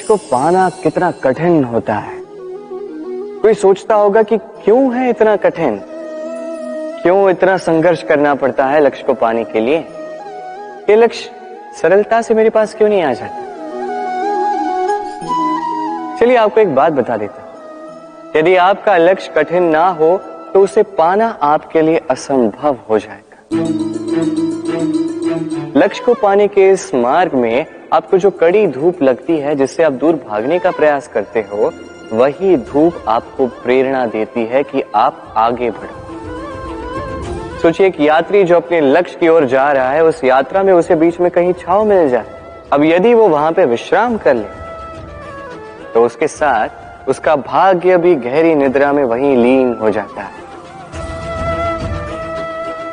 को पाना कितना कठिन होता है। कोई सोचता होगा कि क्यों है इतना कठिन, क्यों इतना संघर्ष करना पड़ता है लक्ष्य को पाने के लिए। ये लक्ष्य सरलता से मेरे पास क्यों नहीं आ जाता। चलिए आपको एक बात बता देता हूं, यदि आपका लक्ष्य कठिन ना हो तो उसे पाना आपके लिए असंभव हो जाएगा। लक्ष्य को पाने के इस मार्ग में आपको जो कड़ी धूप लगती है, जिससे आप दूर भागने का प्रयास करते हो, वही धूप आपको प्रेरणा देती है कि आप आगे बढ़ो। सोचिए एक यात्री जो अपने लक्ष्य की ओर जा रहा है, उस यात्रा में उसे बीच में कहीं छांव मिल जाए। अब यदि वो वहां पे विश्राम कर ले तो उसके साथ उसका भाग्य भी गहरी निद्रा में वहीं लीन हो जाता है।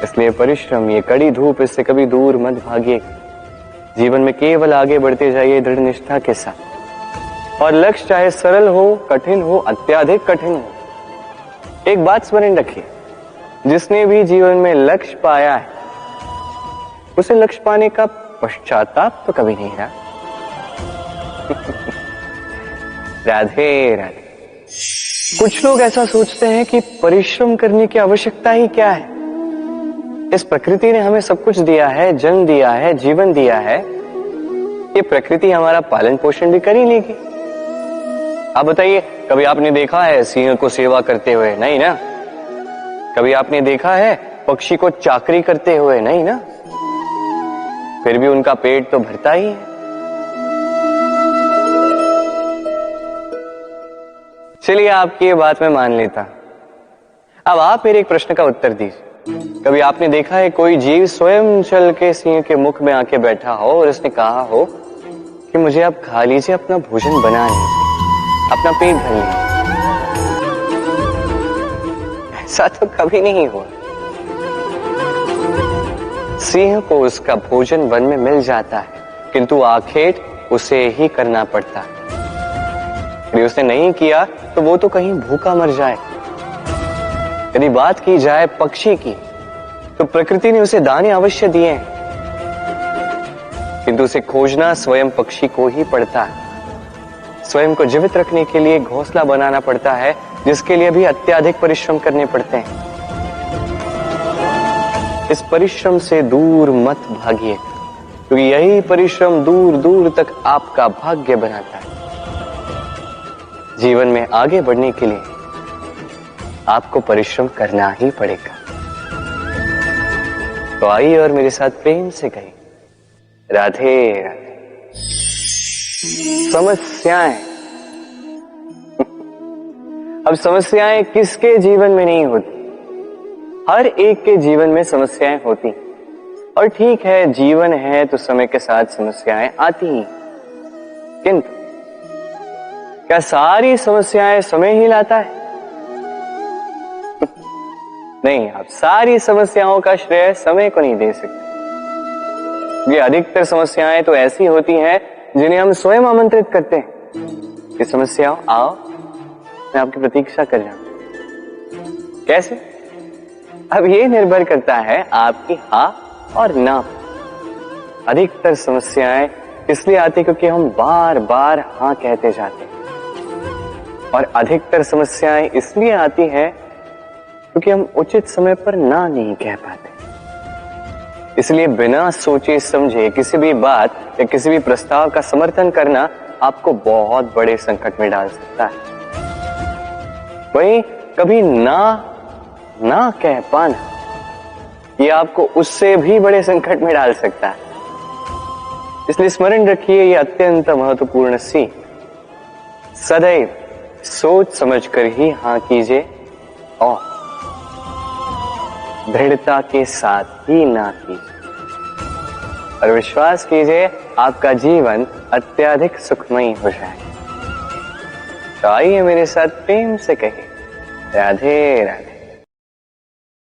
इसलिए परिश्रम, ये कड़ी धूप, इससे कभी दूर मत भागिए। जीवन में केवल आगे बढ़ते जाइए दृढ़ निष्ठा के साथ। और लक्ष्य चाहे सरल हो, कठिन हो, अत्यधिक कठिन हो, एक बात स्मरण रखिए, जिसने भी जीवन में लक्ष्य पाया है उसे लक्ष्य पाने का पश्चाताप तो कभी नहीं रहा। राधे राधे। कुछ लोग ऐसा सोचते हैं कि परिश्रम करने की आवश्यकता ही क्या है। इस प्रकृति ने हमें सब कुछ दिया है, जन्म दिया है, जीवन दिया है, ये प्रकृति हमारा पालन पोषण भी कर ही लेगी। आप बताइए, कभी आपने देखा है सिंह को सेवा करते हुए? नहीं ना। कभी आपने देखा है पक्षी को चाकरी करते हुए? नहीं ना। फिर भी उनका पेट तो भरता ही है। चलिए आपकी ये बात मैं मान लेता। अब आप मेरे एक प्रश्न का उत्तर दीजिए। कभी आपने देखा है कोई जीव स्वयं चल के सिंह के मुख में आके बैठा हो और उसने कहा हो कि मुझे आप खा लीजिए, अपना भोजन बना लीजिए, अपना पेट भर लीजिए? ऐसा तो कभी नहीं हुआ। सिंह को उसका भोजन वन में मिल जाता है, किंतु आखेट उसे ही करना पड़ता है। यदि उसने नहीं किया तो वो तो कहीं भूखा मर जाए। यदि बात की जाए पक्षी की, तो प्रकृति ने उसे दाने अवश्य दिए हैं, किंतु उसे खोजना स्वयं पक्षी को ही पड़ता है। स्वयं को जीवित रखने के लिए घोंसला बनाना पड़ता है, जिसके लिए भी अत्यधिक परिश्रम करने पड़ते हैं। इस परिश्रम से दूर मत भागिए, क्योंकि यही परिश्रम दूर दूर तक आपका भाग्य बनाता है। जीवन में आगे बढ़ने के लिए आपको परिश्रम करना ही पड़ेगा। तो आइए और मेरे साथ प्रेम से कहिए, राधे राधे। समस्याएं, अब समस्याएं किसके जीवन में नहीं होती? हर एक के जीवन में समस्याएं होती। और ठीक है, जीवन है तो समय के साथ समस्याएं आती ही, किंतु क्या सारी समस्याएं समय ही लाता है? नहीं, आप सारी समस्याओं का श्रेय समय को नहीं दे सकते। ये अधिकतर समस्याएं तो ऐसी होती हैं जिन्हें हम स्वयं आमंत्रित करते हैं कि समस्याओं आओ, मैं आपकी प्रतीक्षा कर रहा हूं। कैसे? अब ये निर्भर करता है आपकी हाँ और ना। अधिकतर समस्याएं इसलिए आती क्योंकि हम बार बार हाँ कहते जाते हैं, और अधिकतर समस्याएं इसलिए आती हैं क्योंकि हम उचित समय पर ना नहीं कह पाते। इसलिए बिना सोचे समझे किसी भी बात या किसी भी प्रस्ताव का समर्थन करना आपको बहुत बड़े संकट में डाल सकता है। वहीं कभी ना कह पाना, ये आपको उससे भी बड़े संकट में डाल सकता है। इसलिए स्मरण रखिए, ये अत्यंत महत्वपूर्ण सीख, सदैव सोच समझकर ही हाँ कीजिए और दृढ़ता के साथ ही ना कीजिए। और विश्वास कीजिए, आपका जीवन अत्यधिक सुखमयी हो जाएगा। तो आइए मेरे साथ प्रेम से कहिए, राधे राधे।